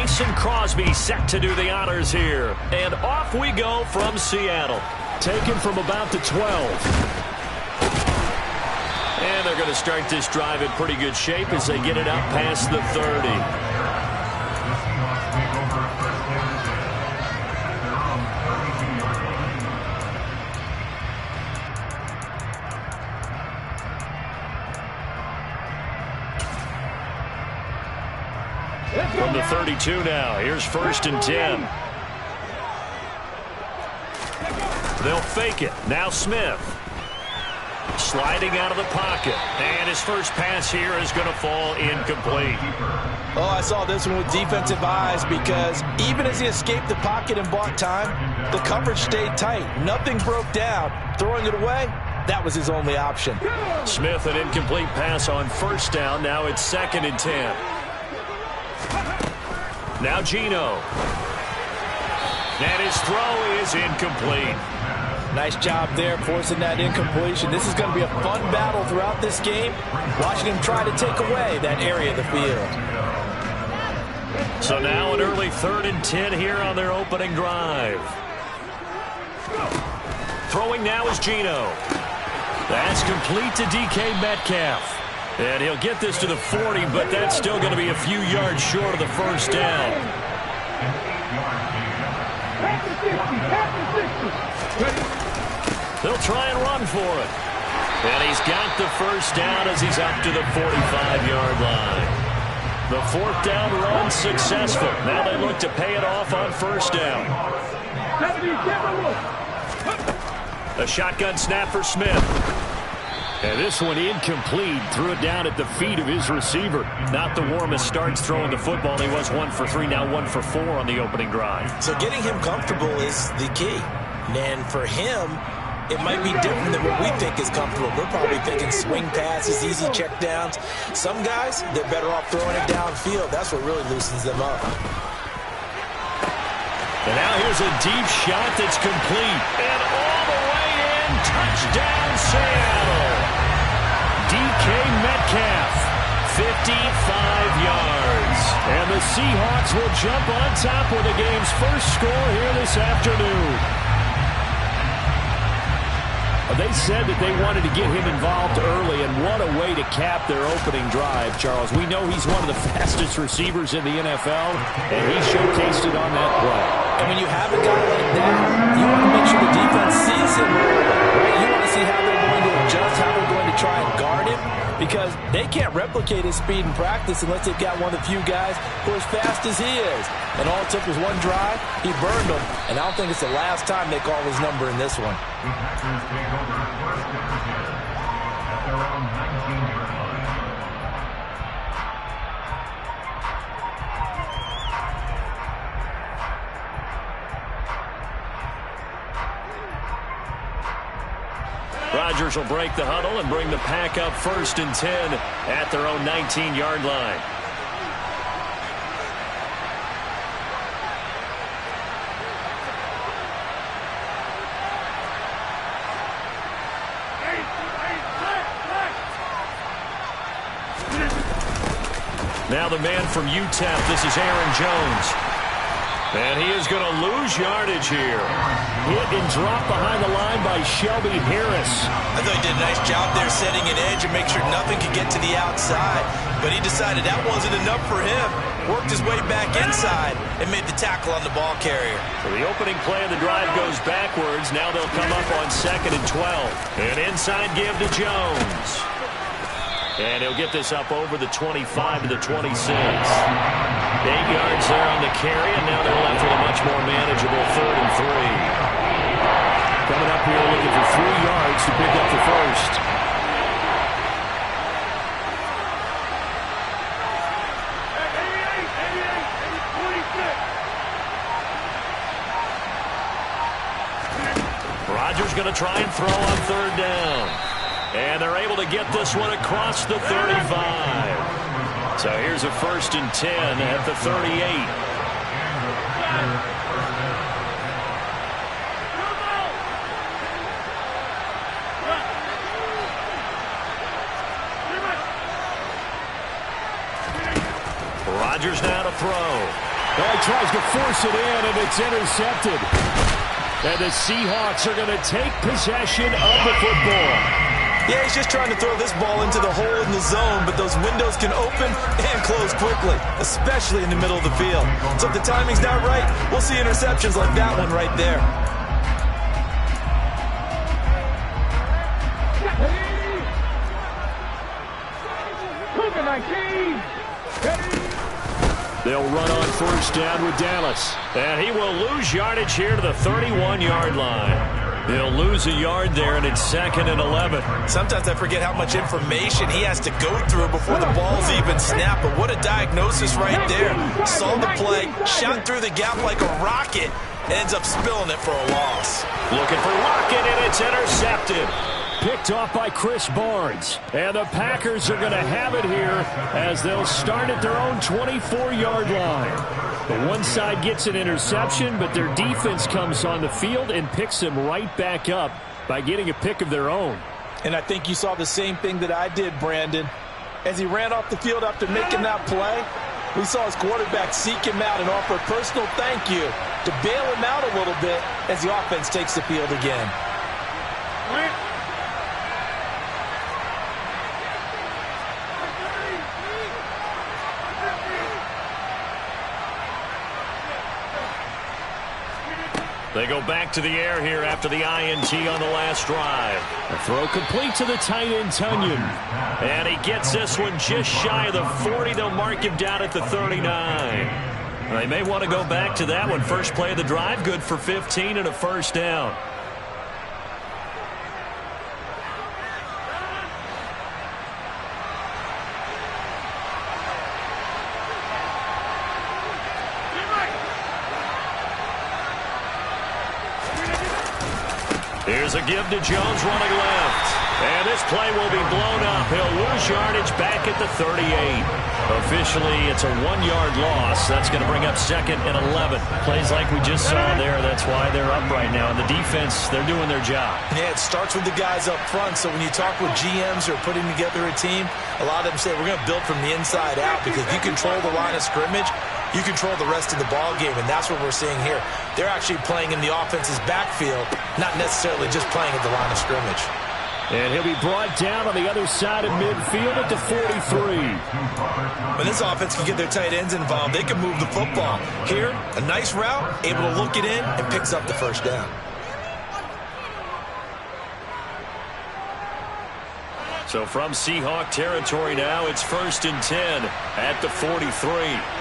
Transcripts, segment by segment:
Mason Crosby set to do the honors here. And off we go from Seattle. Taken from about the 12. And they're going to start this drive in pretty good shape as they get it up past the 30. From the 32 now, here's 1st and 10. They'll fake it. Now Smith. Sliding out of the pocket. And his first pass here is going to fall incomplete. Oh, I saw this one with defensive eyes because even as he escaped the pocket and bought time, the coverage stayed tight. Nothing broke down. Throwing it away, that was his only option. Smith, an incomplete pass on 1st down. Now it's 2nd and 10. Now Geno. And his throw is incomplete. Nice job there forcing that incompletion. This is going to be a fun battle throughout this game. Watching him try to take away that area of the field. So now an early 3rd and 10 here on their opening drive. Throwing now is Geno. That's complete to DK Metcalf. And he'll get this to the 40, but that's still going to be a few yards short of the 1st down. They'll try and run for it. And he's got the 1st down as he's up to the 45-yard line. The 4th down run successful. Now they look to pay it off on 1st down. A shotgun snap for Smith. And this one incomplete. Threw it down at the feet of his receiver. Not the warmest starts throwing the football. He was 1 for 3, now 1 for 4 on the opening drive. So getting him comfortable is the key. And for him, it might be different than what we think is comfortable. We're probably thinking swing passes, easy checkdowns. Some guys, they're better off throwing it downfield. That's what really loosens them up. And now here's a deep shot that's complete. And all the way in, touchdown Seattle. DK Metcalf, 55 yards. And the Seahawks will jump on top with the game's first score here this afternoon. They said that they wanted to get him involved early, and what a way to cap their opening drive, Charles. We know he's one of the fastest receivers in the NFL, and he showcased it on that play. And when you have a guy like that, you want to make sure the defense sees him early, right? You want to see how they're going to adjust, how they're going to try and guard him, because they can't replicate his speed in practice unless they've got one of the few guys who are as fast as he is. And all it took was one drive. He burned them, and I don't think it's the last time they call his number in this one. Rodgers will break the huddle and bring the pack up 1st and 10 at their own 19-yard line. Now the man from UTEP, this is Aaron Jones. And he is going to lose yardage here. Hit and drop behind the line by Shelby Harris. I thought he did a nice job there setting an edge and make sure nothing could get to the outside. But he decided that wasn't enough for him. Worked his way back inside and made the tackle on the ball carrier. So the opening play of the drive goes backwards. Now they'll come up on 2nd and 12. An inside give to Jones. And he'll get this up over the 25 to the 26. 8 yards there on the carry, and now they're left with a much more manageable 3rd and 3. Coming up here looking for 3 yards to pick up the 1st. Rodgers going to try and throw on 3rd down. And they're able to get this one across the 35. So here's a 1st and 10 at the 38. Rodgers now to throw. Oh, he tries to force it in, and it's intercepted. And the Seahawks are going to take possession of the football. Yeah, he's just trying to throw this ball into the hole in the zone, but those windows can open and close quickly, especially in the middle of the field. So if the timing's not right, we'll see interceptions like that one right there. They'll run on first down with Dallas. And he will lose yardage here to the 31-yard line. He'll lose a yard there, and it's 2nd and 11. Sometimes I forget how much information he has to go through before the ball's even snapped. But what a diagnosis right there. Saw the play, shot through the gap like a rocket, and ends up spilling it for a loss. Looking for Lockett, and it's intercepted. Picked off by Chris Barnes. And the Packers are going to have it here as they'll start at their own 24-yard line. The one side gets an interception, but their defense comes on the field and picks them right back up by getting a pick of their own. And I think you saw the same thing that I did, Brandon. As he ran off the field after making that play, we saw his quarterback seek him out and offer a personal thank you to bail him out a little bit as the offense takes the field again. They go back to the air here after the INT on the last drive. A throw complete to the tight end, Tunyon. And he gets this one just shy of the 40. They'll mark him down at the 39. They may want to go back to that one. First play of the drive, good for 15 and a first down. Here's a give to Jones running left. And this play will be blown up. He'll lose yardage back at the 38. Officially, it's a 1-yard loss. That's going to bring up 2nd and 11. Plays like we just saw there. That's why they're up right now. And the defense, they're doing their job. Yeah, it starts with the guys up front. So when you talk with GMs who are putting together a team, a lot of them say we're going to build from the inside out because if you control the line of scrimmage, you control the rest of the ball game, and that's what we're seeing here. They're actually playing in the offense's backfield, not necessarily just playing at the line of scrimmage. And he'll be brought down on the other side of midfield at the 43. When this offense can get their tight ends involved, they can move the football. Here, a nice route, able to look it in, and picks up the first down. So from Seahawk territory now, it's 1st and 10 at the 43.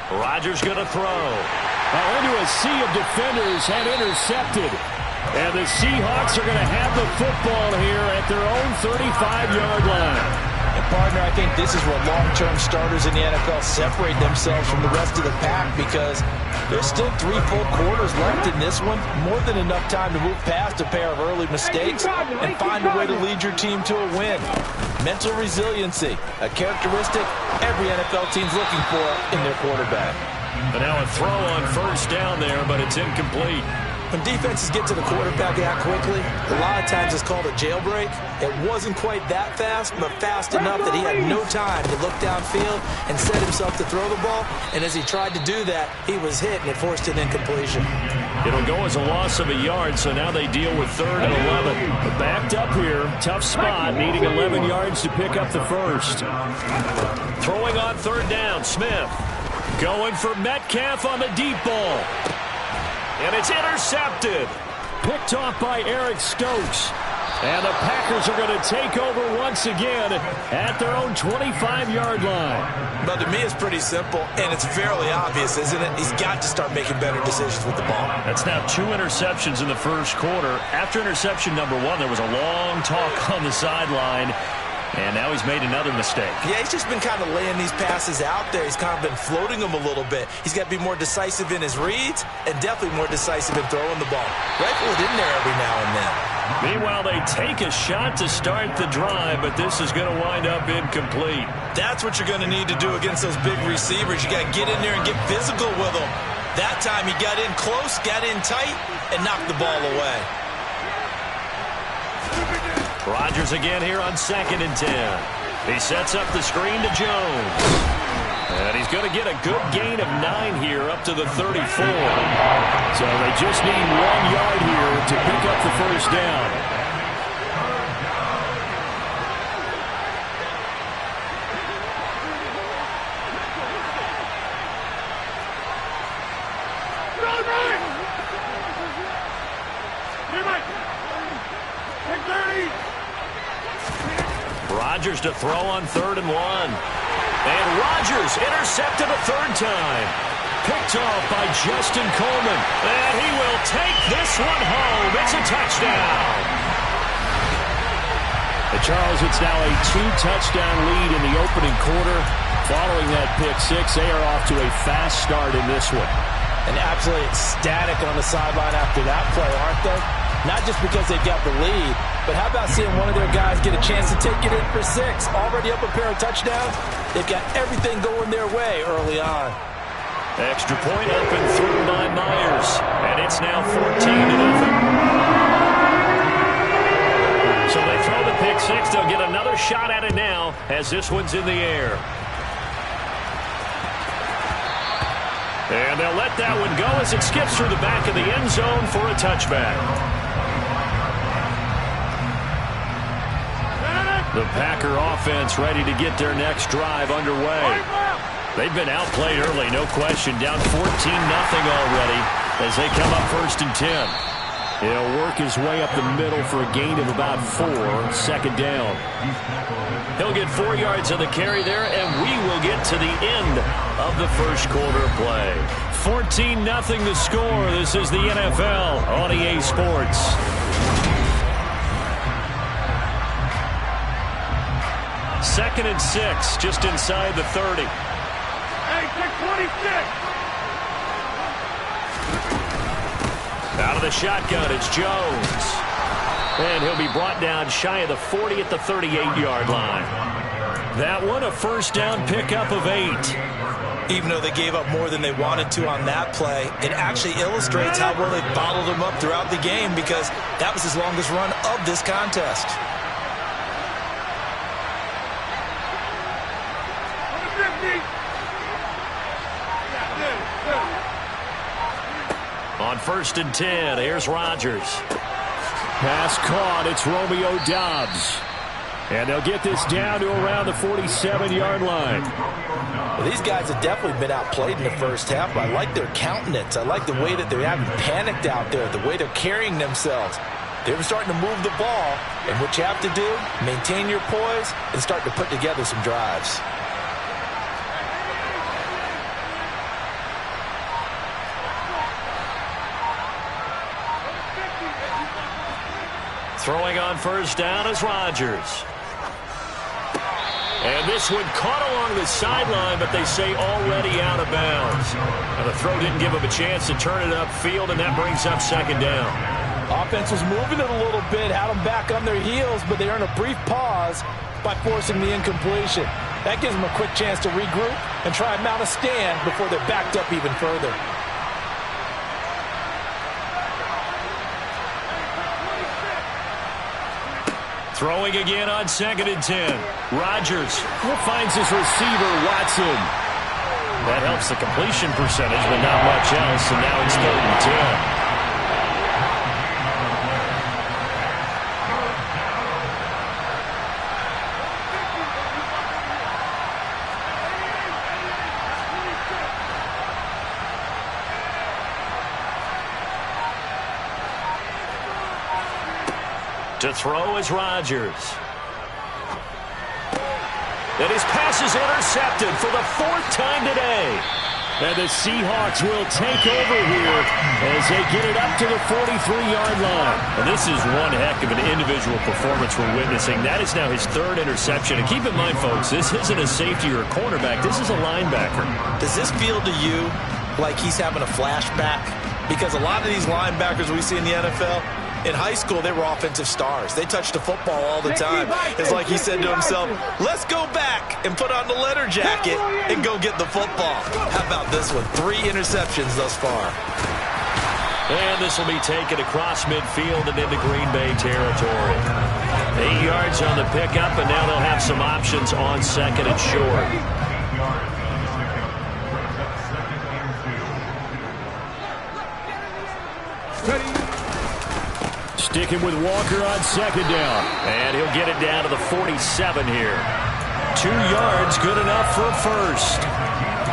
Rodgers going to throw. Into a sea of defenders and intercepted. And the Seahawks are going to have the football here at their own 35-yard line. And partner, I think this is where long-term starters in the NFL separate themselves from the rest of the pack because there's still 3 full quarters left in this one. More than enough time to move past a pair of early mistakes and find a way to lead your team to a win. Mental resiliency, a characteristic every NFL team's looking for in their quarterback. And now a throw on first down there, but it's incomplete. When defenses get to the quarterback that quickly, a lot of times it's called a jailbreak. It wasn't quite that fast, but fast enough that he had no time to look downfield and set himself to throw the ball. And as he tried to do that, he was hit, and it forced an incompletion. It'll go as a loss of a yard, so now they deal with 3rd and 11. But backed up here, tough spot, needing 11 yards to pick up the first. Throwing on 3rd down, Smith. Going for Metcalf on the deep ball. And it's intercepted. Picked off by Eric Stokes. And the Packers are going to take over once again at their own 25-yard line. But to me, it's pretty simple, and it's fairly obvious, isn't it? He's got to start making better decisions with the ball. That's now 2 interceptions in the first quarter. After interception number 1, there was a long talk on the sideline. And now he's made another mistake. Yeah, he's just been kind of laying these passes out there. He's kind of been floating them a little bit. He's got to be more decisive in his reads and definitely more decisive in throwing the ball. Rifle it in there every now and then. Meanwhile, they take a shot to start the drive, but this is going to wind up incomplete. That's what you're going to need to do against those big receivers. You got to get in there and get physical with them. That time he got in close, got in tight, and knocked the ball away. Rodgers again here on 2nd and 10. He sets up the screen to Jones. And he's going to get a good gain of 9 here up to the 34. So they just need 1 yard here to pick up the first down. Rodgers to throw on 3rd and 1. And Rodgers intercepted a 3rd time. Picked off by Justin Coleman. And he will take this one home. It's a touchdown. And Charles, it's now a 2-touchdown lead in the opening quarter. Following that pick six, they are off to a fast start in this one. And absolutely ecstatic on the sideline after that play, aren't they? Not just because they've got the lead, but how about seeing one of their guys get a chance to take it in for 6? Already up a pair of touchdowns. They've got everything going their way early on. Extra point up and through by Myers. And it's now 14-0. So they throw the pick six. They'll get another shot at it now as this one's in the air. And they'll let that one go as it skips through the back of the end zone for a touchback. The Packer offense ready to get their next drive underway. They've been outplayed early, no question. Down 14-0 already as they come up 1st and 10. He'll work his way up the middle for a gain of about 4, 2nd down. He'll get 4 yards on the carry there, and we will get to the end of the first quarter play. 14-0 the score. This is the NFL on EA Sports. Second and 6, just inside the 30. Hey, 26. Out of the shotgun, it's Jones. And he'll be brought down shy of the 40 at the 38-yard line. That one, a first down pickup of 8. Even though they gave up more than they wanted to on that play, it actually illustrates how well they bottled him up throughout the game because that was his longest run of this contest. On 1st and 10, here's Rodgers. Pass caught, it's Romeo Doubs. And they'll get this down to around the 47-yard line. Well, these guys have definitely been outplayed in the first half. I like their countenance. I like the way that they're having panicked out there, the way they're carrying themselves. They're starting to move the ball, and what you have to do, maintain your poise and start to put together some drives. Throwing on first down is Rodgers. And this one caught along the sideline, but they say already out of bounds. And the throw didn't give him a chance to turn it upfield, and that brings up 2nd down. Offense was moving it a little bit, had them back on their heels, but they earned a brief pause by forcing the incompletion. That gives them a quick chance to regroup and try and mount a stand before they're backed up even further. Throwing again on 2nd and 10. Rodgers finds his receiver, Watson. That helps the completion percentage, but not much else, and now it's 3rd and 10. To throw is Rodgers. And his pass is intercepted for the 4th time today. And the Seahawks will take over here as they get it up to the 43-yard line. And this is one heck of an individual performance we're witnessing. That is now his 3rd interception. And keep in mind, folks, this isn't a safety or a cornerback. This is a linebacker. Does this feel to you like he's having a flashback? Because a lot of these linebackers we see in the NFL, In high school, they were offensive stars. They touched the football all the time. It's like he said to himself, let's go back and put on the leather jacket and go get the football. How about this one? 3 interceptions thus far. And this will be taken across midfield and into Green Bay territory. 8 yards on the pickup, and now they'll have some options on second and short. Sticking with Walker on second down. And he'll get it down to the 47 here. 2 yards, good enough for a first.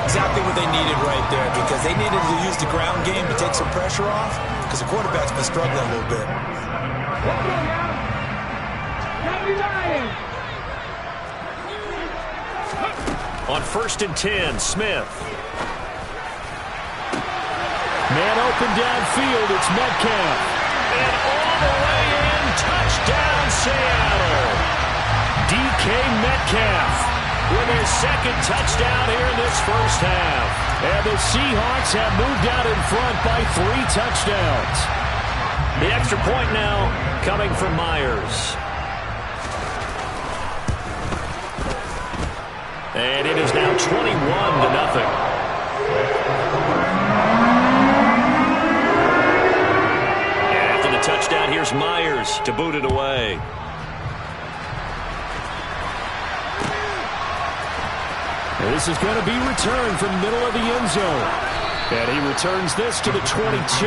Exactly what they needed right there, because they needed to use the ground game to take some pressure off, because the quarterback's been struggling a little bit. On 1st and 10, Smith. Man open downfield, it's Metcalf. And all the way in, touchdown Seattle. DK Metcalf with his second touchdown here in this first half. And the Seahawks have moved out in front by 3 touchdowns. The extra point now coming from Myers. And it is now 21-0. After the touchdown, here's Myers to boot it away. This is going to be returned from middle of the end zone. And he returns this to the 22.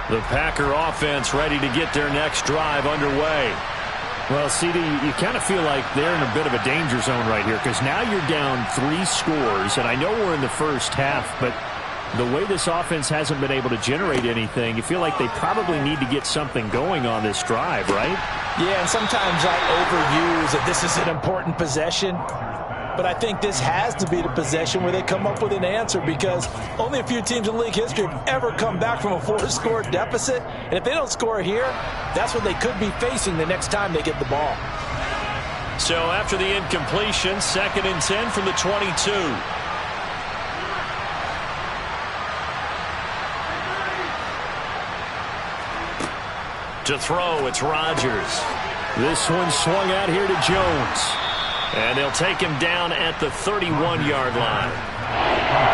The Packer offense ready to get their next drive underway. Well, CD, you kind of feel like they're in a bit of a danger zone right here, because now you're down 3 scores, and I know we're in the first half, but the way this offense hasn't been able to generate anything, you feel like they probably need to get something going on this drive, right? Yeah, and sometimes I overuse that this is an important possession. But I think this has to be the possession where they come up with an answer, because only a few teams in league history have ever come back from a 4-score deficit. And if they don't score here, that's what they could be facing the next time they get the ball. So after the incompletion, 2nd and 10 from the 22. To throw, it's Rodgers. This one swung out here to Jones. And they'll take him down at the 31-yard line.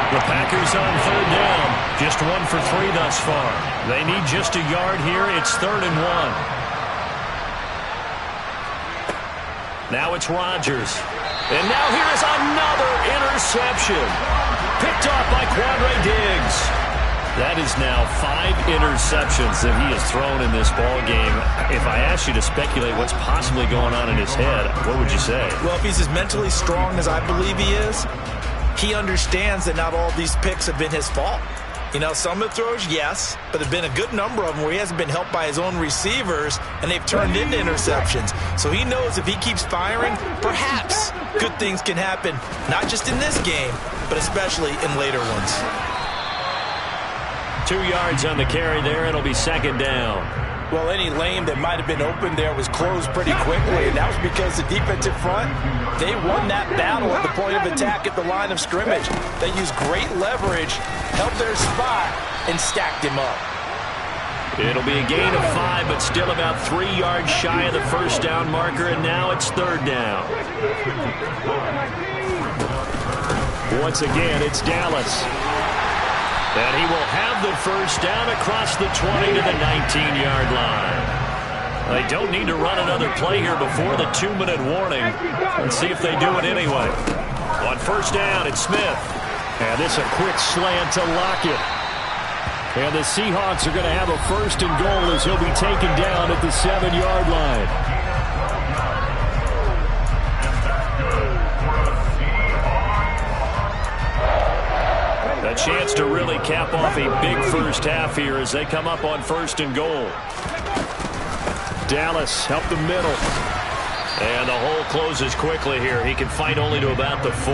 The Packers on 3rd down. Just 1 for 3 thus far. They need just a yard here. It's 3rd and 1. Now it's Rodgers. And now here is another interception. Picked off by Quandre Diggs. That is now 5 interceptions that he has thrown in this ball game. If I asked you to speculate what's possibly going on in his head, what would you say? Well, if he's as mentally strong as I believe he is, he understands that not all these picks have been his fault. You know, some of the throws, yes, but there have been a good number of them where he hasn't been helped by his own receivers, and they've turned into interceptions. So he knows if he keeps firing, perhaps good things can happen, not just in this game, but especially in later ones. 2 yards on the carry there. It'll be 2nd down. Well, any lane that might have been open there was closed pretty quickly, and that was because the defensive front, they won that battle at the point of attack at the line of scrimmage. They used great leverage, held their spot, and stacked him up. It'll be a gain of 5, but still about 3 yards shy of the first down marker, and now it's 3rd down. Once again, it's Dallas. And he will have the first down across the 20 to the 19-yard line. They don't need to run another play here before the 2-minute warning. Let's see if they do it anyway. On 1st down, it's Smith. And this a quick slant to Lockett. And the Seahawks are going to have a 1st and goal as he'll be taken down at the 7-yard line. A chance to really cap off a big first half here as they come up on 1st and goal. Dallas help the middle. And the hole closes quickly here. He can fight only to about the 4.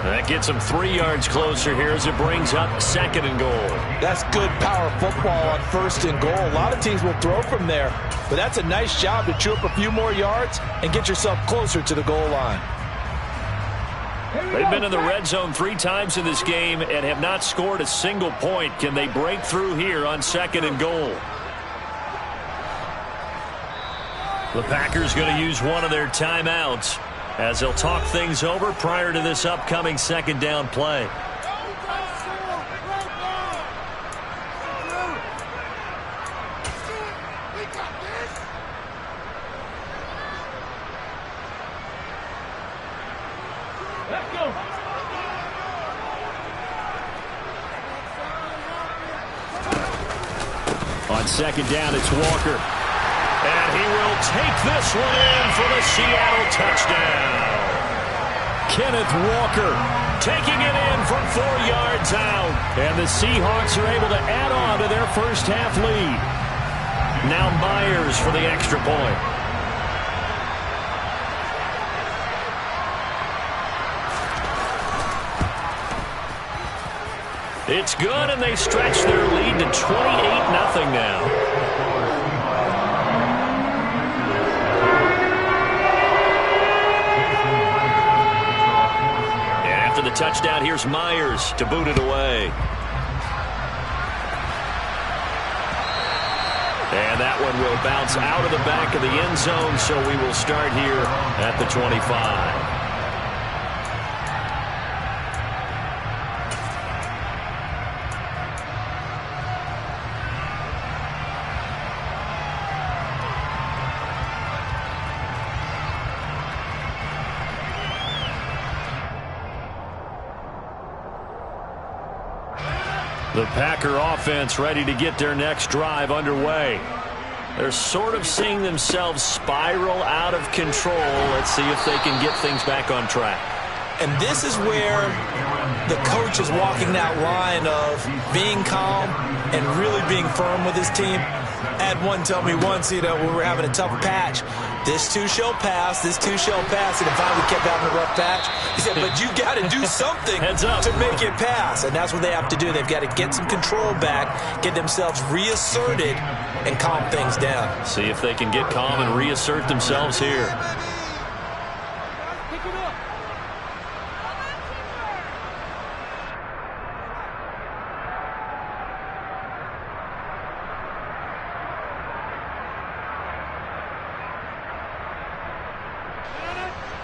That gets them 3 yards closer here as it brings up 2nd and goal. That's good power football on 1st and goal. A lot of teams will throw from there, but that's a nice job to chew up a few more yards and get yourself closer to the goal line. They've been in the red zone 3 times in this game and have not scored a single point. Can they break through here on 2nd and goal? The Packers going to use one of their timeouts as they'll talk things over prior to this upcoming 2nd down play. On 2nd down, it's Walker. And he will take this one in for the Seattle touchdown. Kenneth Walker taking it in from 4 yards out. And the Seahawks are able to add on to their first half lead. Now Myers for the extra point. It's good, and they stretch their lead to 28-0 now. The touchdown, here's Myers to boot it away. And that one will bounce out of the back of the end zone, so we will start here at the 25. The Packer offense ready to get their next drive underway. They're sort of seeing themselves spiral out of control. Let's see if they can get things back on track. And this is where the coach is walking that line of being calm and really being firm with his team. I had one tell me once, when we were having a tough patch, this too shall pass, this too shall pass. And finally we kept having a rough patch. He said, but you got to do something to make it pass. And that's what they have to do. They've got to get some control back, get themselves reasserted, and calm things down. See if they can get calm and reassert themselves here.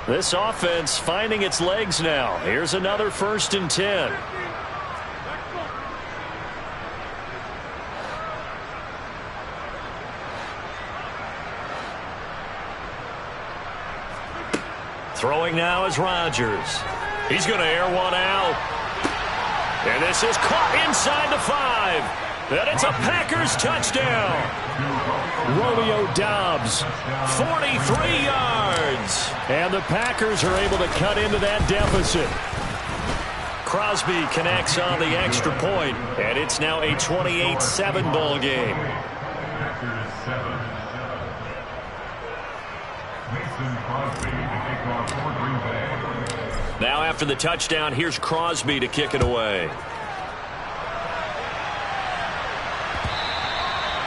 This offense finding its legs now. Here's another 1st and 10. Throwing now is Rodgers. He's going to air one out. And this is caught inside the 5. And it's a Packers touchdown. Romeo Doubs, 43 yards. And the Packers are able to cut into that deficit. Crosby connects on the extra point, and it's now a 28-7 ball game. Now after the touchdown, here's Crosby to kick it away.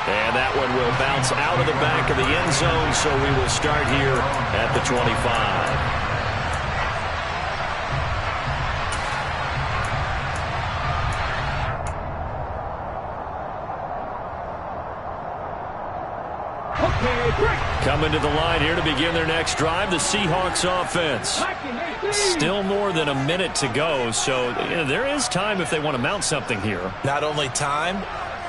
And that one will bounce out of the back of the end zone, so we will start here at the 25. Coming to the line here to begin their next drive, the Seahawks offense. Still more than a minute to go, so there is time if they want to mount something here. Not only time,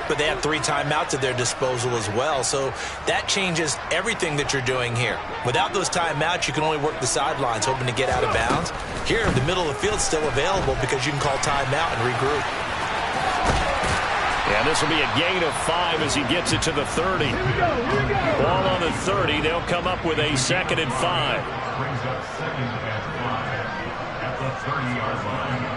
but they have 3 timeouts at their disposal as well. So that changes everything that you're doing here. Without those timeouts, you can only work the sidelines, hoping to get out of bounds. Here, the middle of the field's still available because you can call timeout and regroup. And this will be a gain of 5 as he gets it to the 30. Ball on the 30. They'll come up with a 2nd and 5. Brings up 2nd and 5 at the 30-yard line.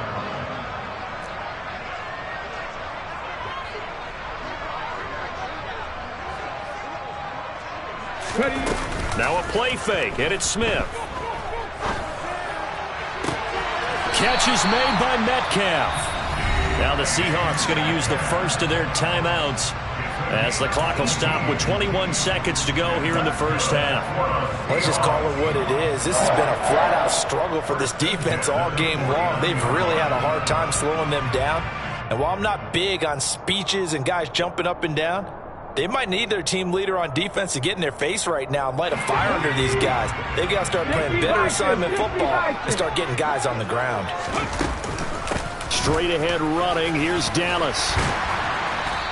Ready. Now a play fake, and it's Smith. catch is made by Metcalf. Now the Seahawks going to use the first of their timeouts as the clock will stop with 21 seconds to go here in the first half. Let's just call it what it is. This has been a flat-out struggle for this defense all game long. They've really had a hard time slowing them down. And while I'm not big on speeches and guys jumping up and down, they might need their team leader on defense to get in their face right now and light a fire under these guys. They've got to start playing better assignment football and start getting guys on the ground. Straight ahead running. Here's Dallas.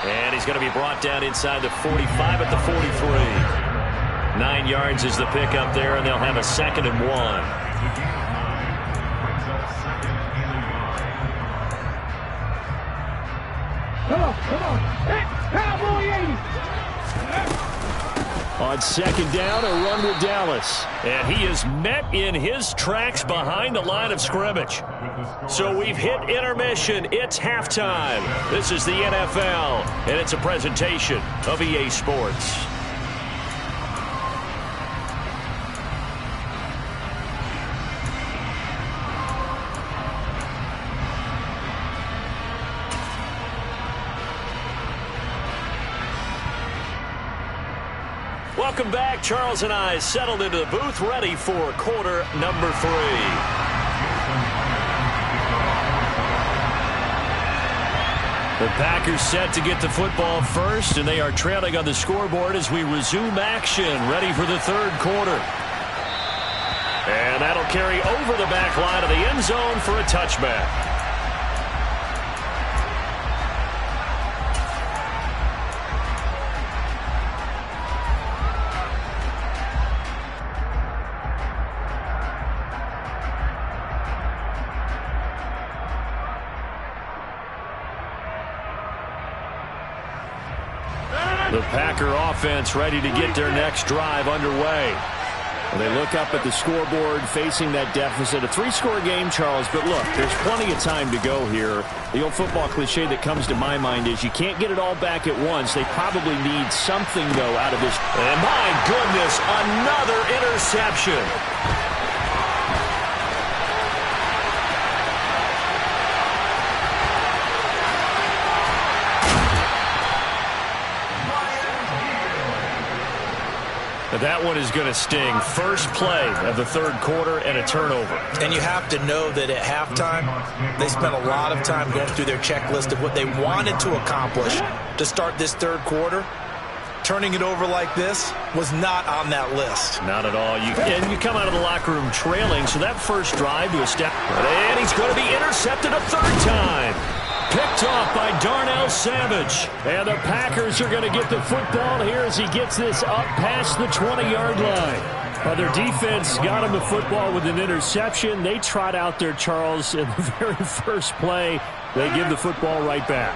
And he's going to be brought down inside the 45 at the 43. 9 yards is the pickup there, and they'll have a 2nd and 1. Come on. Hey, Cowboy 80. On 2nd down, a run with Dallas. And he is met in his tracks behind the line of scrimmage. So we've hit intermission. It's halftime. This is the NFL, and it's a presentation of EA Sports. Welcome back. Charles and I settled into the booth, ready for quarter number 3. The Packers set to get the football first, and they are trailing on the scoreboard as we resume action, ready for the 3rd quarter. And that'll carry over the back line of the end zone for a touchback. The Packer offense ready to get their next drive underway. Well, they look up at the scoreboard facing that deficit. A 3-score game, Charles, but look, there's plenty of time to go here. The old football cliche that comes to my mind is you can't get it all back at once. They probably need something, though, out of this. And my goodness, another interception. That one is going to sting. First play of the 3rd quarter and a turnover. And you have to know that at halftime, they spent a lot of time going through their checklist of what they wanted to accomplish to start this 3rd quarter. Turning it over like this was not on that list. Not at all. And you come out of the locker room trailing, so that first drive to a step. And he's going to be intercepted a 3rd time. Picked off by Darnell Savage. And the Packers are going to get the football here as he gets this up past the 20-yard line. Well, their defense got him the football with an interception. They trot out there, Charles, in the very first play. They give the football right back.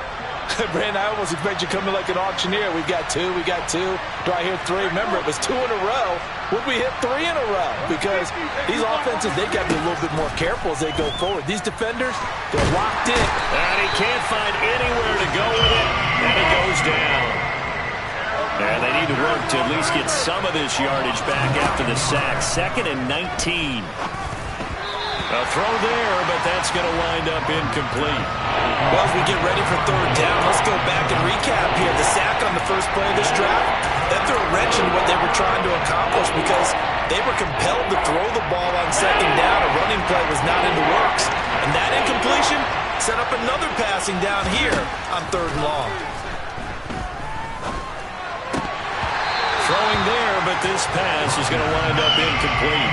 Brandon, I almost expect you coming like an auctioneer. We got 2. Do I hear 3? Remember, it was 2 in a row. Would we hit 3 in a row? Because these offenses, they got to be a little bit more careful as they go forward. These defenders, they're locked in. And he can't find anywhere to go with it. And he goes down. And they need to work to at least get some of this yardage back after the sack. 2nd and 19. A throw there, but that's going to wind up incomplete. Well, as we get ready for 3rd down, let's go back and recap here. The sack on the first play of this drive, that threw a wrench in what they were trying to accomplish because they were compelled to throw the ball on 2nd down. A running play was not in the works. And that incompletion set up another passing down here on 3rd and long. Throwing there, but this pass is going to wind up incomplete.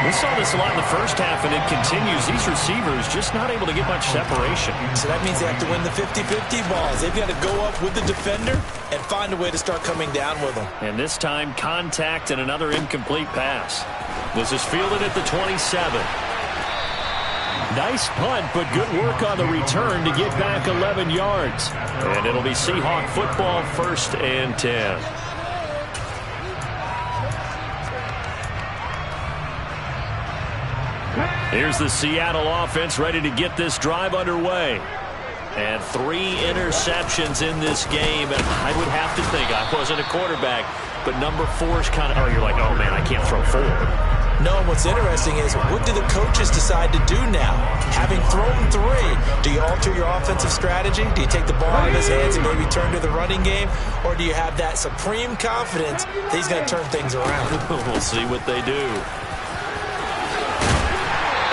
We saw this a lot in the first half, and it continues. These receivers just not able to get much separation. So that means they have to win the 50-50 balls. They've got to go up with the defender and find a way to start coming down with them. And this time, contact and another incomplete pass. This is fielded at the 27. Nice punt, but good work on the return to get back 11 yards. And it'll be Seahawk football, 1st and 10. Here's the Seattle offense ready to get this drive underway. And 3 interceptions in this game. And I would have to think, I wasn't a quarterback, but number 4 is kind of, oh, you're like, oh, man, I can't throw 4. No, what's interesting is, what do the coaches decide to do now? Having thrown 3, do you alter your offensive strategy? Do you take the ball out of his hands and maybe turn to the running game? Or do you have that supreme confidence that he's going to turn things around? We'll see what they do.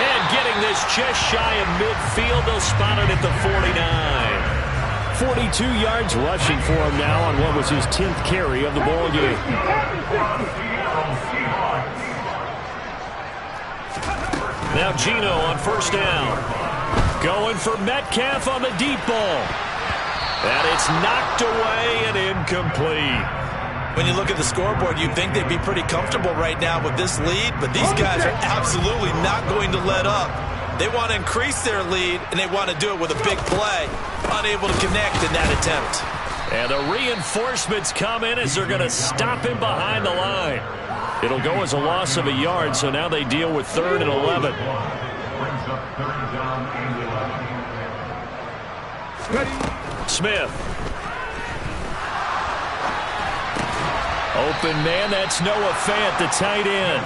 And getting this just shy of midfield, they'll spot it at the 49. 42 yards rushing for him now on what was his 10th carry of the ball game. Now Geno on first down. Going for Metcalf on the deep ball. And it's knocked away and incomplete. When you look at the scoreboard, you'd think they'd be pretty comfortable right now with this lead, but these guys are absolutely not going to let up. They want to increase their lead, and they want to do it with a big play. Unable to connect in that attempt. And the reinforcements come in as they're going to stop him behind the line. It'll go as a loss of a yard, so now they deal with 3rd and 11. Smith. Open man, that's Noah Fant, the tight end.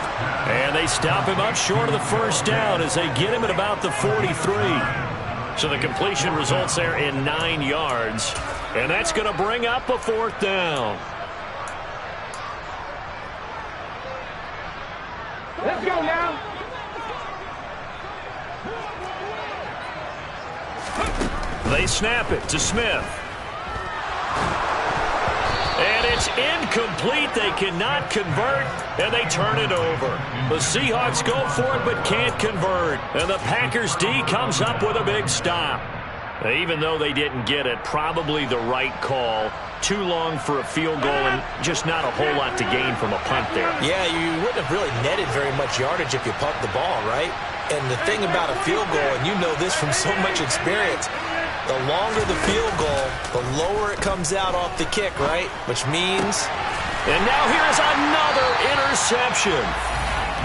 And they stop him up short of the first down as they get him at about the 43. So the completion results there in 9 yards. And that's going to bring up a 4th down. Let's go now. They snap it to Smith. And it's incomplete. They cannot convert, and they turn it over. The Seahawks go for it but can't convert. And the Packers D comes up with a big stop. Even though they didn't get it, probably the right call. Too long for a field goal and just not a whole lot to gain from a punt there. Yeah, you wouldn't have really netted very much yardage if you punt the ball, right? And the thing about a field goal, and you know this from so much experience, the longer the field goal, the lower it comes out off the kick, right? Which means... And now here's another interception.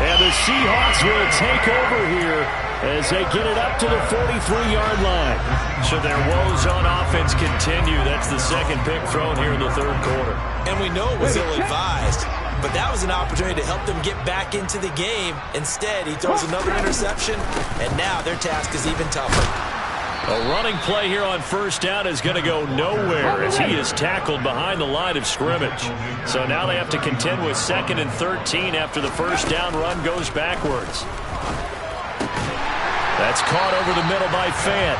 And the Seahawks will take over here as they get it up to the 43-yard line. So their woes on offense continue. That's the second pick thrown here in the 3rd quarter. And we know it was ill-advised, but that was an opportunity to help them get back into the game. Instead, he throws another interception, and now their task is even tougher. A running play here on first down is going to go nowhere as he is tackled behind the line of scrimmage. So now they have to contend with 2nd and 13 after the first down run goes backwards. That's caught over the middle by Fant.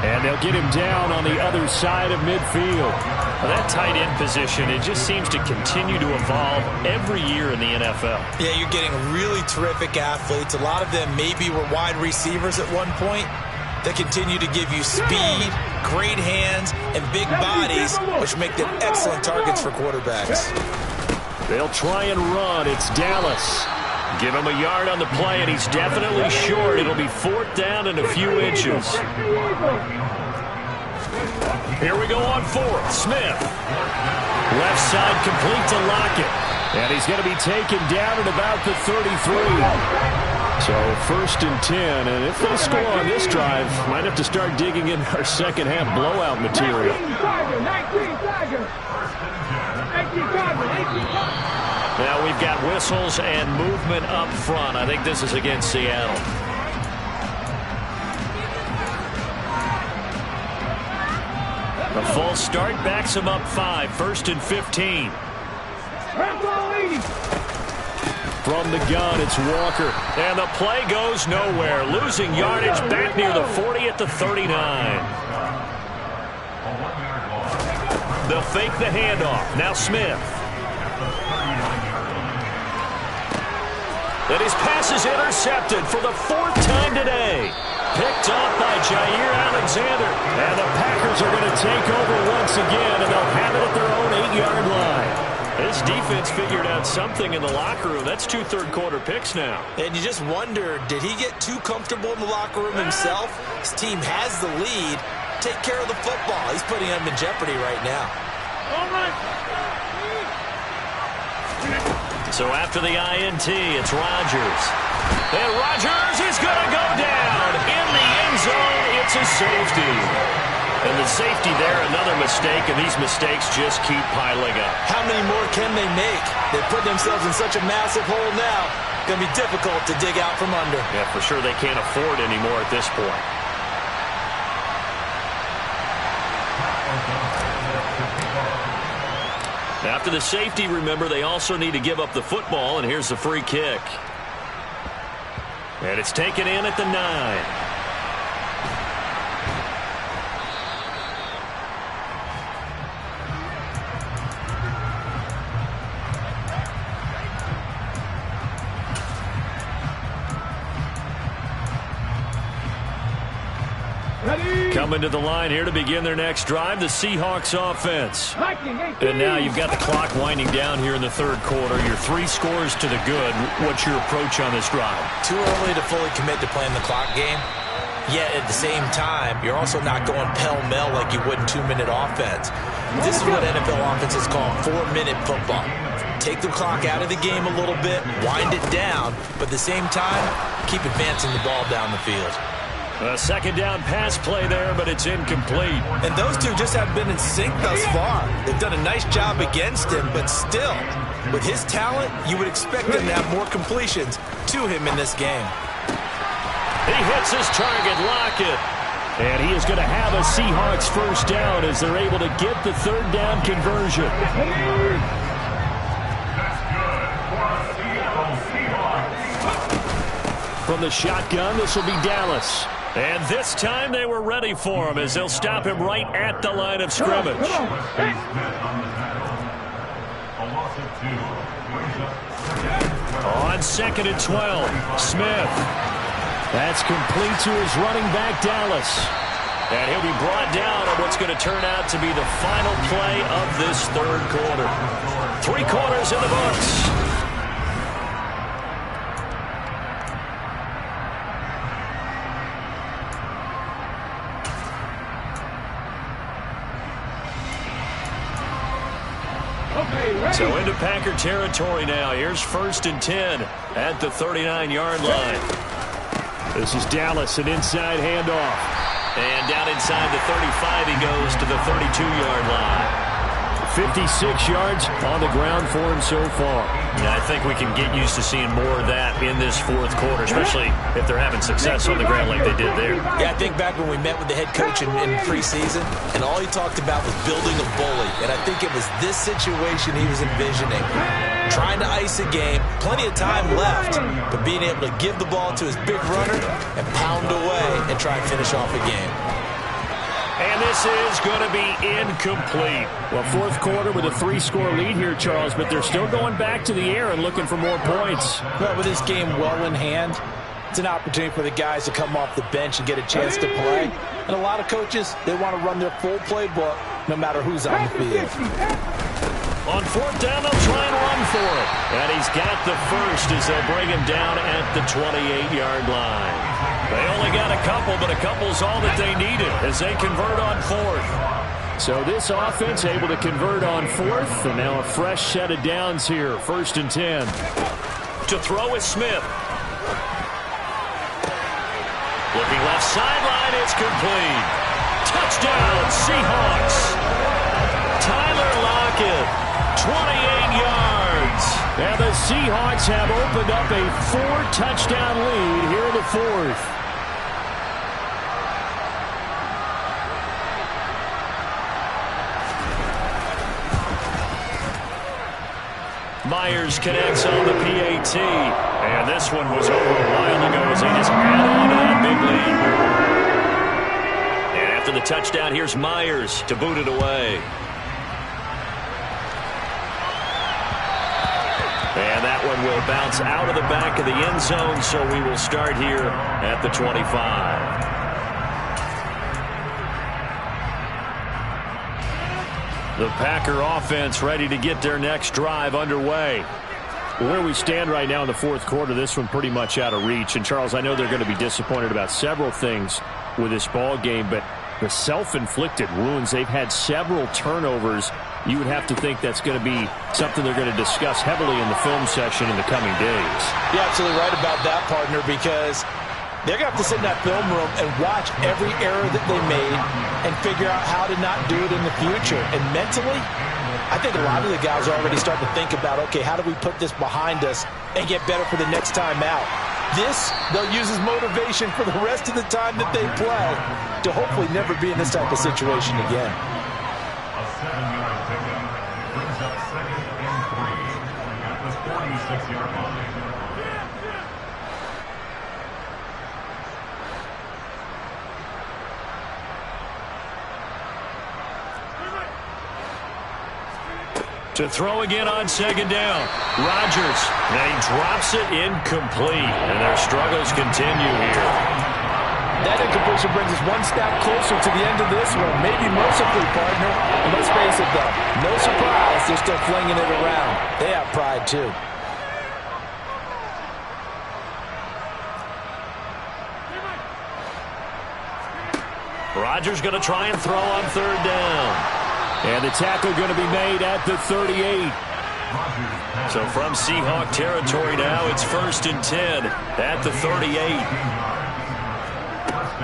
And they'll get him down on the other side of midfield. Well, that tight end position, it just seems to continue to evolve every year in the NFL. Yeah, you're getting really terrific athletes. A lot of them maybe were wide receivers at one point. They continue to give you speed, great hands, and big bodies, which make them excellent targets for quarterbacks. They'll try and run. It's Dallas. Give him a yard on the play, and he's definitely short. It'll be 4th down and a few inches. Here we go on 4th. Smith. Left side complete to Lockett. And he's going to be taken down at about the 33. So 1st and 10, and if they score on this drive, might have to start digging in our second half blowout material. Now we've got whistles and movement up front. I think this is against Seattle. A false start backs him up 5, 1st and 15. From the gun, it's Walker. And the play goes nowhere. Losing yardage back near the 40 at the 39. They'll fake the handoff. Now Smith. And his pass is intercepted for the 4th time today. Picked off by Jair Alexander. And the Packers are going to take over once again, and they'll have it at their own 8-yard line. This defense figured out something in the locker room. That's 2 third-quarter picks now. And you just wonder, did he get too comfortable in the locker room himself? His team has the lead. Take care of the football. He's putting them in jeopardy right now. So after the INT, it's Rodgers. And Rodgers is going to go down. In the end zone, it's a safety. And the safety there, another mistake, and these mistakes just keep piling up. How many more can they make? They put themselves in such a massive hole now. Going to be difficult to dig out from under. Yeah, for sure they can't afford anymore at this point. After the safety, remember, they also need to give up the football, and here's the free kick. And it's taken in at the 9. Coming to the line here to begin their next drive, the Seahawks offense. And now you've got the clock winding down here in the third quarter. Your 3 scores to the good. What's your approach on this drive? Too early to fully commit to playing the clock game. Yet at the same time, you're also not going pell-mell like you would in 2-minute offense. This is what NFL offenses call 4-minute football. Take the clock out of the game a little bit, wind it down, but at the same time, keep advancing the ball down the field. A second down pass play there, but it's incomplete. And those two just haven't been in sync thus far. They've done a nice job against him, but still, with his talent, you would expect them to have more completions to him in this game. He hits his target, Lockett. And he is going to have a Seahawks first down as they're able to get the third down conversion. From the shotgun, this will be Dallas. And this time they were ready for him as they'll stop him right at the line of scrimmage. On 2nd and 12, Smith. That's complete to his running back, Dallas. And he'll be brought down on what's going to turn out to be the final play of this third quarter. 3 quarters in the books. So into Packer territory now. Here's 1st and 10 at the 39-yard line. This is Dallas, an inside handoff. And down inside the 35, he goes to the 32-yard line. 56 yards on the ground for him so far. Yeah, I think we can get used to seeing more of that in this fourth quarter, especially if they're having success on the ground like they did there. Yeah, I think back when we met with the head coach in preseason, and all he talked about was building a bully. And I think it was this situation he was envisioning. Trying to ice a game, plenty of time left, but being able to give the ball to his big runner and pound away and try and finish off a game. And this is going to be incomplete. Well, fourth quarter with a 3-score lead here, Charles, but they're still going back to the air and looking for more points. Well, with this game well in hand, it's an opportunity for the guys to come off the bench and get a chance to play. And a lot of coaches, they want to run their full playbook no matter who's on the field. On 4th down, they'll try and run for it. And he's got the first as they'll bring him down at the 28-yard line. They only got a couple, but a couple's all that they needed as they convert on 4th. So this offense able to convert on 4th, and now a fresh set of downs here, 1st and 10. To throw is Smith. Looking left sideline, it's complete. Touchdown, Seahawks. Tyler Lockett, 28 yards. And the Seahawks have opened up a 4-touchdown lead here in the 4th. Myers connects on the PAT. And this one was over a while ago as they just add on to that big lead. And after the touchdown, here's Myers to boot it away. And that one will bounce out of the back of the end zone, so we will start here at the 25. The Packer offense ready to get their next drive underway. Where we stand right now in the fourth quarter, this one pretty much out of reach. And, Charles, I know they're going to be disappointed about several things with this ball game, but the self-inflicted wounds, they've had several turnovers. You would have to think that's going to be something they're going to discuss heavily in the film session in the coming days. You're absolutely right about that, partner, because They're going to have to sit in that film room and watch every error that they made and figure out how to not do it in the future. And mentally, I think a lot of the guys are already starting to think about, okay, how do we put this behind us and get better for the next time out? This, they'll use as motivation for the rest of the time that they play to hopefully never be in this type of situation again. A 7-yard pickup brings up 2nd and 3 at the 46-yard line. To throw again on 2nd down. Rodgers, and he drops it incomplete. And their struggles continue here. That incompletion brings us one step closer to the end of this one. Maybe mercifully, partner. And let's face it, though. No surprise, they're still flinging it around. They have pride, too. Rodgers going to try and throw on 3rd down. And the tackle going to be made at the 38. So from Seahawk territory now, it's 1st and 10 at the 38.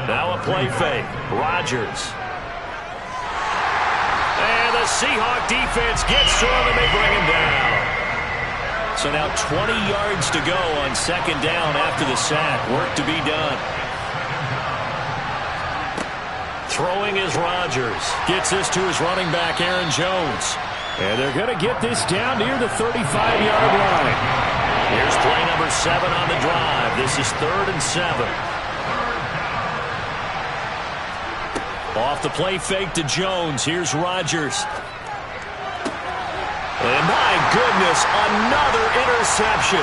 Now a play fake. Rodgers. And the Seahawk defense gets to him and they bring him down. So now 20 yards to go on 2nd down after the sack. Work to be done. Throwing is Rodgers. Gets this to his running back, Aaron Jones. And they're going to get this down near the 35-yard line. Here's play number 7 on the drive. This is 3rd and 7. Off the play fake to Jones. Here's Rodgers. And my goodness, another interception.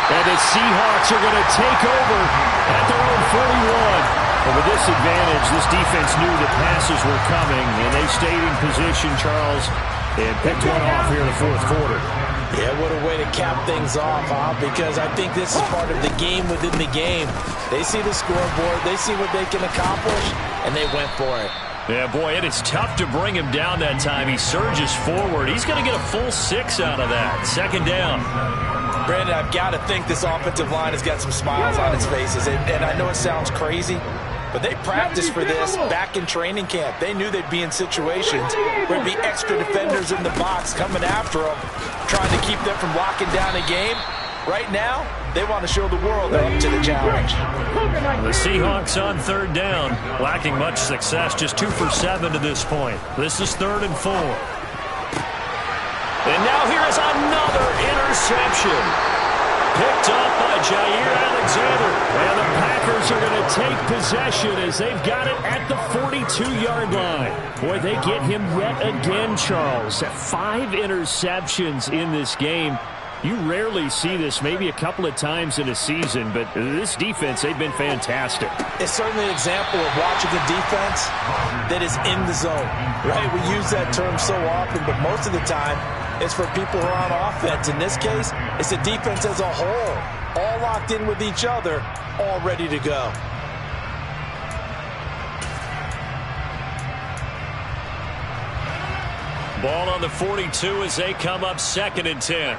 And the Seahawks are going to take over at their own 41. And with this advantage, this defense knew that passes were coming, and they stayed in position, Charles, and picked one off here in the 4th quarter. Yeah, what a way to cap things off, huh? Because I think this is part of the game within the game. They see the scoreboard, they see what they can accomplish, and they went for it. Yeah, boy, it is tough to bring him down that time. He surges forward. He's going to get a full 6 out of that. 2nd down. Brandon, I've got to think this offensive line has got some smiles on its faces. And I know it sounds crazy, but they practiced for this back in training camp. They knew they'd be in situations where there'd be extra defenders in the box coming after them, trying to keep them from locking down a game. Right now, they want to show the world they're up to the challenge. The Seahawks on 3rd down, lacking much success, just 2 for 7 to this point. This is 3rd and 4. And now here is another interception. Picked up by Jair Alexander. And the Packers are going to take possession as they've got it at the 42-yard line. Boy, they get him yet again, Charles. 5 interceptions in this game. You rarely see this, maybe a couple of times in a season, but this defense, they've been fantastic. It's certainly an example of watching a defense that is in the zone, right? We use that term so often, but most of the time, it's for people who are on offense. In this case, it's the defense as a whole, all locked in with each other, all ready to go. Ball on the 42 as they come up 2nd and 10.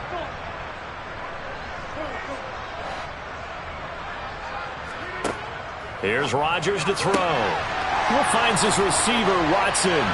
Here's Rodgers to throw. Finds his receiver, Watson.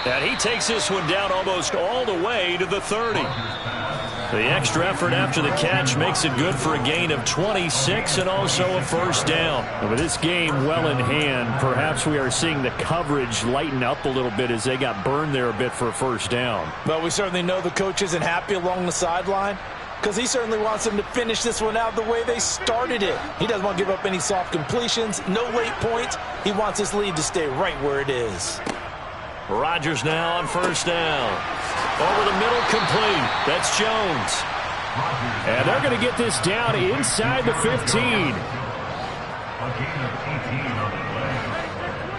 And he takes this one down almost all the way to the 30. The extra effort after the catch makes it good for a gain of 26 and also a 1st down. And with this game well in hand, perhaps we are seeing the coverage lighten up a little bit as they got burned there a bit for a 1st down. But we certainly know the coach isn't happy along the sideline, because he certainly wants them to finish this one out the way they started it. He doesn't want to give up any soft completions, no late points. He wants his lead to stay right where it is. Rodgers now on 1st down. Over the middle, complete. That's Jones. And they're going to get this down inside the 15. A gain of 18 on the play.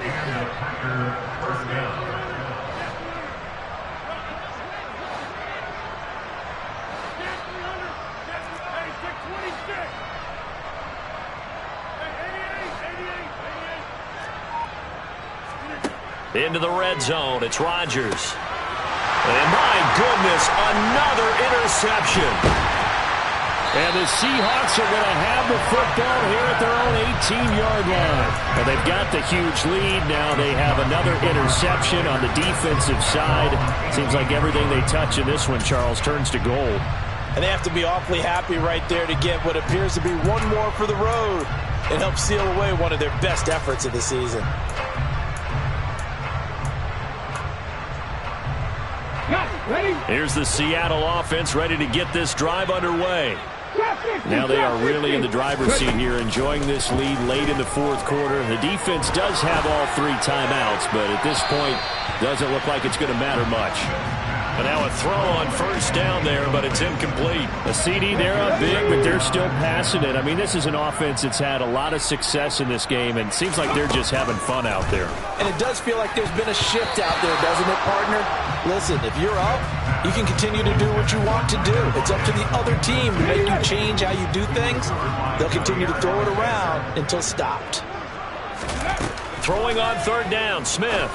And the Packer 1st down. Into the red zone, it's Rodgers. And my goodness, another interception. And the Seahawks are going to have the football here at their own 18-yard line. And they've got the huge lead. Now they have another interception on the defensive side. Seems like everything they touch in this one, Charles, turns to gold. And they have to be awfully happy right there to get what appears to be one more for the road and help seal away one of their best efforts of the season. Here's the Seattle offense ready to get this drive underway. Now they are really in the driver's seat here, enjoying this lead late in the fourth quarter. The defense does have all 3 timeouts, but at this point, doesn't look like it's going to matter much. And now a throw on first down there, but it's incomplete. A CD, they're up big, but they're still passing it. I mean, this is an offense that's had a lot of success in this game, and it seems like they're just having fun out there. And it does feel like there's been a shift out there, doesn't it, partner? Listen, if you're up, you can continue to do what you want to do. It's up to the other team to make you change how you do things. They'll continue to throw it around until stopped. Throwing on third down, Smith.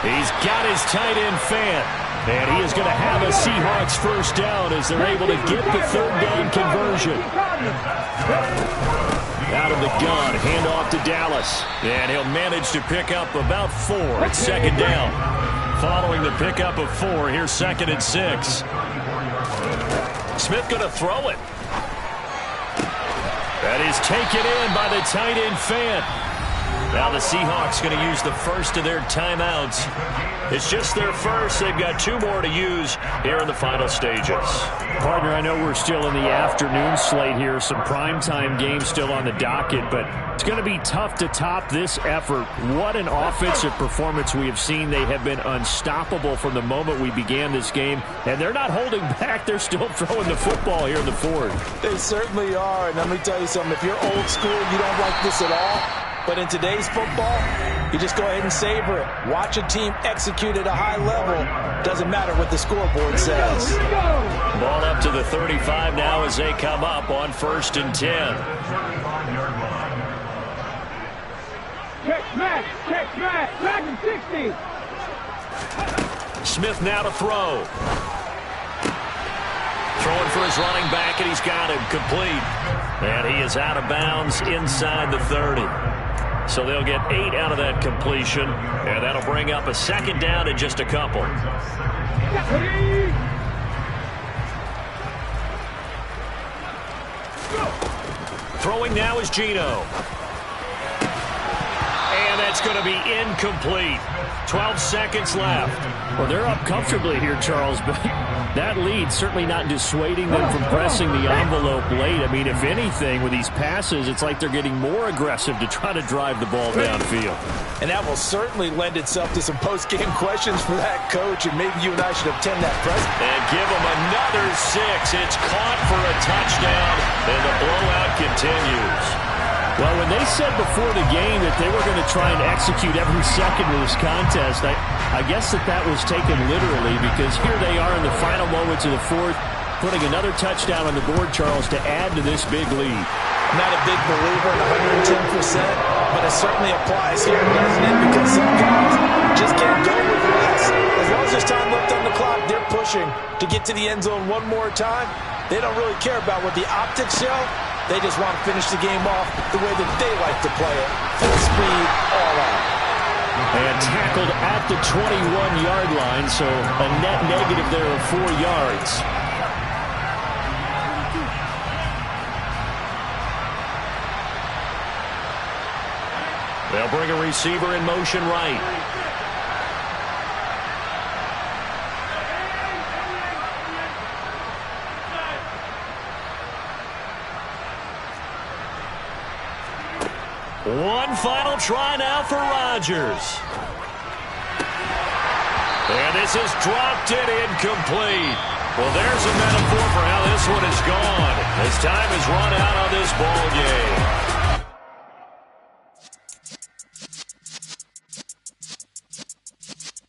He's got his tight end Fant. And he is going to have a Seahawks first down as they're able to get the third down conversion. Out of the gun, handoff to Dallas. And he'll manage to pick up about 4 at second down. Following the pickup of 4, here's 2nd and 6. Smith going to throw it. That is taken in by the tight end Fant. Now the Seahawks going to use the first of their timeouts. It's just their first. They've got 2 more to use here in the final stages. Partner, I know we're still in the afternoon slate here. Some primetime games still on the docket, but it's going to be tough to top this effort. What an offensive performance we have seen. They have been unstoppable from the moment we began this game, and they're not holding back. They're still throwing the football here in the fourth. They certainly are, and let me tell you something. If you're old school, you don't like this at all. But in today's football, you just go ahead and savor it. Watch a team execute at a high level. Doesn't matter what the scoreboard says. Ball up to the 35 now as they come up on 1st and 10. Check smash, back and 60. Smith now to throw. Throwing for his running back, and he's got him complete. And he is out of bounds inside the 30. So they'll get 8 out of that completion, and that'll bring up a 2nd down in just a couple. Throwing now is Geno. And that's going to be incomplete. 12 seconds left. Well, they're up comfortably here, Charles, but that lead certainly not dissuading them from pressing the envelope late. I mean, if anything, with these passes, it's like they're getting more aggressive to try to drive the ball downfield. And that will certainly lend itself to some post-game questions for that coach, and maybe you and I should attend that press. And give them another 6. It's caught for a touchdown, and the blowout continues. Well, when they said before the game that they were going to try and execute every second of this contest, I guess that was taken literally, because here they are in the final moments of the fourth, putting another touchdown on the board, Charles, to add to this big lead. Not a big believer in 110%, but it certainly applies here, doesn't it? Because some guys just can't go with less. As long as there's time left on the clock, they're pushing to get to the end zone one more time. They don't really care about what the optics show. They just want to finish the game off the way that they like to play it. Full speed, all out. And tackled at the 21-yard line, so a net negative there of 4 yards. They'll bring a receiver in motion right. One final try now for Rodgers. And this is dropped and incomplete. Well, there's a metaphor for how this one is gone. As time has run out on this ball game.